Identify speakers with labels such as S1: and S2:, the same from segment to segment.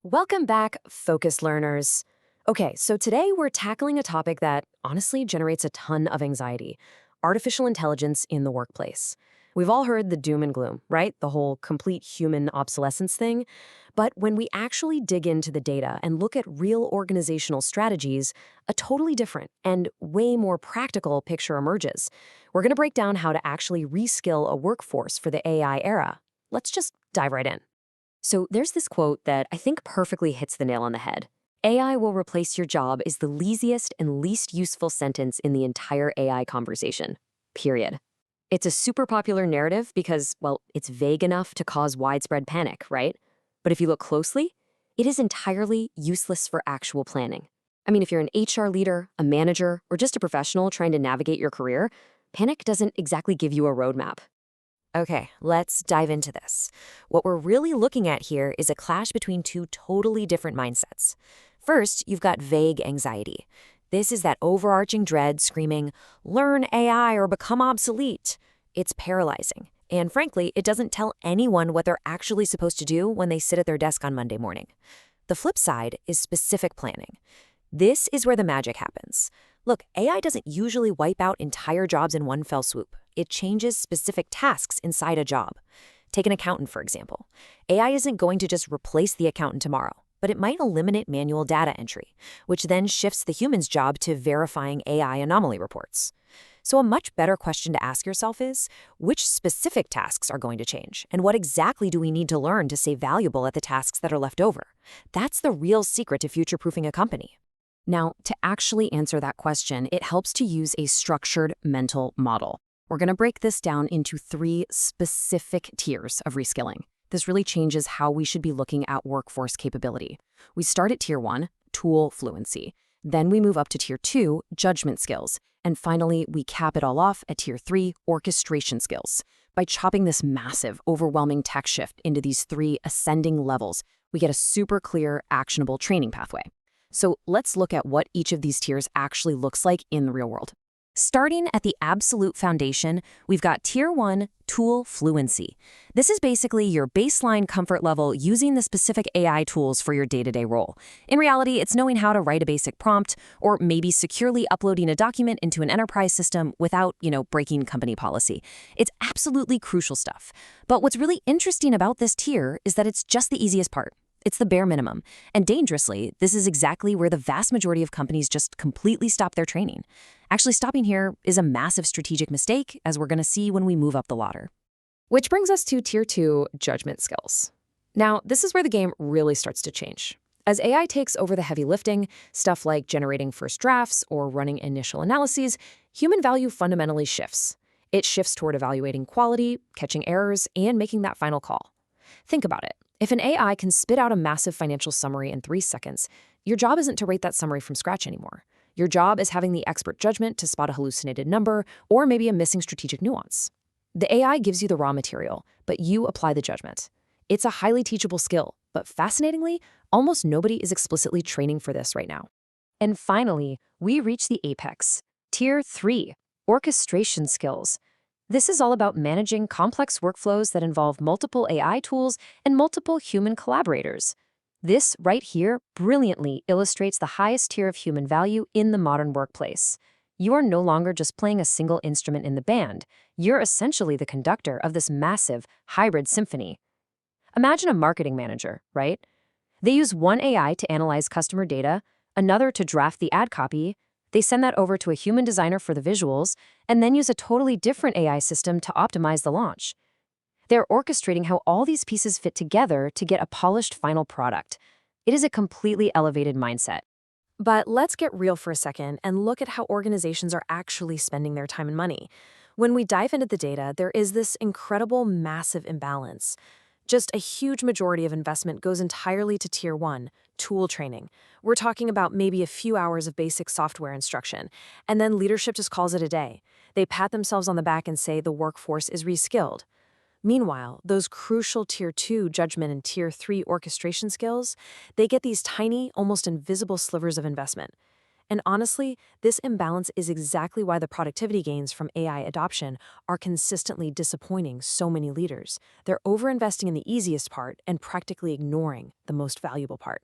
S1: Welcome back, focused learners. Okay, so today we're tackling a topic that honestly generates a ton of anxiety: artificial intelligence in the workplace. We've all heard the doom and gloom, right? The whole complete human obsolescence thing. But when we actually dig into the data and look at real organizational strategies, a totally different and way more practical picture emerges. We're going to break down how to actually reskill a workforce for the AI era. Let's just dive right in. So there's this quote that I think perfectly hits the nail on the head. AI will replace your job is the laziest and least useful sentence in the entire AI conversation. Period. It's a super popular narrative because, well, it's vague enough to cause widespread panic, right? But if you look closely, it is entirely useless for actual planning. I mean, if you're an HR leader, a manager, or just a professional trying to navigate your career, panic doesn't exactly give you a roadmap. Okay, let's dive into this. What we're really looking at here is a clash between two totally different mindsets. First, you've got vague anxiety. This is that overarching dread screaming, learn AI or become obsolete. It's paralyzing. And frankly, it doesn't tell anyone what they're actually supposed to do when they sit at their desk on Monday morning. The flip side is specific planning. This is where the magic happens. Look, AI doesn't usually wipe out entire jobs in one fell swoop. It changes specific tasks inside a job. Take an accountant, for example. AI isn't going to just replace the accountant tomorrow, but it might eliminate manual data entry, which then shifts the human's job to verifying AI anomaly reports. So a much better question to ask yourself is, which specific tasks are going to change, and what exactly do we need to learn to stay valuable at the tasks that are left over? That's the real secret to future-proofing a company. Now, to actually answer that question, it helps to use a structured mental model. We're going to break this down into three specific tiers of reskilling. This really changes how we should be looking at workforce capability. We start at Tier 1, tool fluency. Then we move up to Tier 2, judgment skills. And finally, we cap it all off at Tier 3, orchestration skills. By chopping this massive, overwhelming tech shift into these three ascending levels, we get a super clear, actionable training pathway. So let's look at what each of these tiers actually looks like in the real world. Starting at the absolute foundation, we've got Tier 1, tool fluency. This is basically your baseline comfort level using the specific AI tools for your day-to-day role. In reality, it's knowing how to write a basic prompt, or maybe securely uploading a document into an enterprise system without, breaking company policy. It's absolutely crucial stuff. But what's really interesting about this tier is that it's just the easiest part. It's the bare minimum. And dangerously, this is exactly where the vast majority of companies just completely stop their training. Actually, stopping here is a massive strategic mistake, as we're going to see when we move up the ladder. Which brings us to Tier 2, judgment skills. Now, this is where the game really starts to change. As AI takes over the heavy lifting, stuff like generating first drafts or running initial analyses, human value fundamentally shifts. It shifts toward evaluating quality, catching errors, and making that final call. Think about it. If an AI can spit out a massive financial summary in 3 seconds, your job isn't to rate that summary from scratch anymore. Your job is having the expert judgment to spot a hallucinated number or maybe a missing strategic nuance. The AI gives you the raw material, but you apply the judgment. It's a highly teachable skill, but fascinatingly, almost nobody is explicitly training for this right now. And finally, we reach the apex, Tier 3, orchestration skills. This is all about managing complex workflows that involve multiple AI tools and multiple human collaborators. This right here brilliantly illustrates the highest tier of human value in the modern workplace. You are no longer just playing a single instrument in the band. You're essentially the conductor of this massive, hybrid symphony. Imagine a marketing manager, right? They use one AI to analyze customer data, another to draft the ad copy. They send that over to a human designer for the visuals, and then use a totally different AI system to optimize the launch. They're orchestrating how all these pieces fit together to get a polished final product. It is a completely elevated mindset. But let's get real for a second and look at how organizations are actually spending their time and money. When we dive into the data, there is this incredible, massive imbalance. Just a huge majority of investment goes entirely to Tier 1, tool training. We're talking about maybe a few hours of basic software instruction, and then leadership just calls it a day. They pat themselves on the back and say the workforce is reskilled. Meanwhile, those crucial Tier 2 judgment and Tier 3 orchestration skills, they get these tiny, almost invisible slivers of investment. And honestly, this imbalance is exactly why the productivity gains from AI adoption are consistently disappointing so many leaders. They're overinvesting in the easiest part and practically ignoring the most valuable part.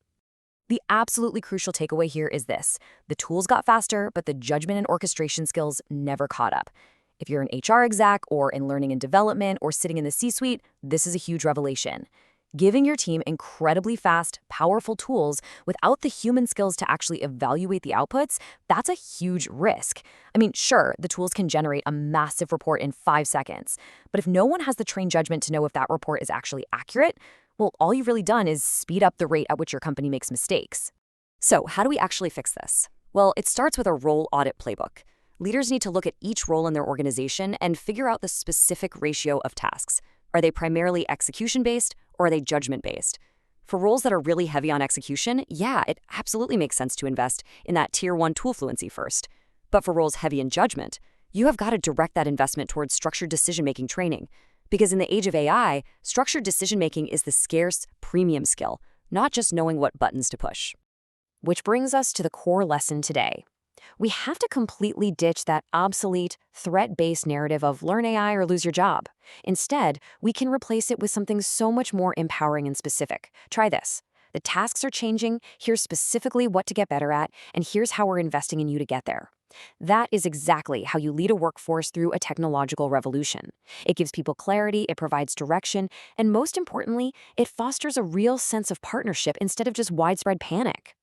S1: The absolutely crucial takeaway here is this: the tools got faster, but the judgment and orchestration skills never caught up. If you're an HR exec or in learning and development or sitting in the C-suite, this is a huge revelation. Giving your team incredibly fast, powerful tools without the human skills to actually evaluate the outputs, that's a huge risk. I mean, sure, the tools can generate a massive report in 5 seconds, but if no one has the trained judgment to know if that report is actually accurate, well, all you've really done is speed up the rate at which your company makes mistakes. So, how do we actually fix this? Well, it starts with a role audit playbook. Leaders need to look at each role in their organization and figure out the specific ratio of tasks. Are they primarily execution-based or are they judgment-based? For roles that are really heavy on execution, yeah, it absolutely makes sense to invest in that Tier 1 tool fluency first. But for roles heavy in judgment, you have got to direct that investment towards structured decision-making training. Because in the age of AI, structured decision-making is the scarce, premium skill, not just knowing what buttons to push. Which brings us to the core lesson today. We have to completely ditch that obsolete, threat-based narrative of learn AI or lose your job. Instead, we can replace it with something so much more empowering and specific. Try this. The tasks are changing, here's specifically what to get better at, and here's how we're investing in you to get there. That is exactly how you lead a workforce through a technological revolution. It gives people clarity, it provides direction, and most importantly, it fosters a real sense of partnership instead of just widespread panic.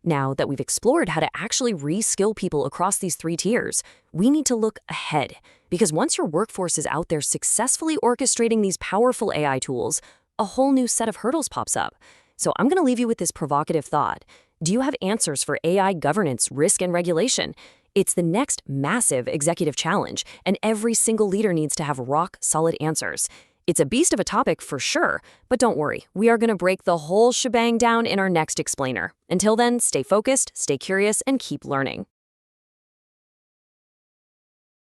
S1: Now that we've explored how to actually reskill people across these 3 tiers, we need to look ahead. Because once your workforce is out there successfully orchestrating these powerful AI tools, a whole new set of hurdles pops up. So I'm going to leave you with this provocative thought. Do you have answers for AI governance, risk, and regulation? It's the next massive executive challenge, and every single leader needs to have rock-solid answers. It's a beast of a topic for sure, but don't worry, we are going to break the whole shebang down in our next explainer. Until then, stay focused, stay curious, and keep learning.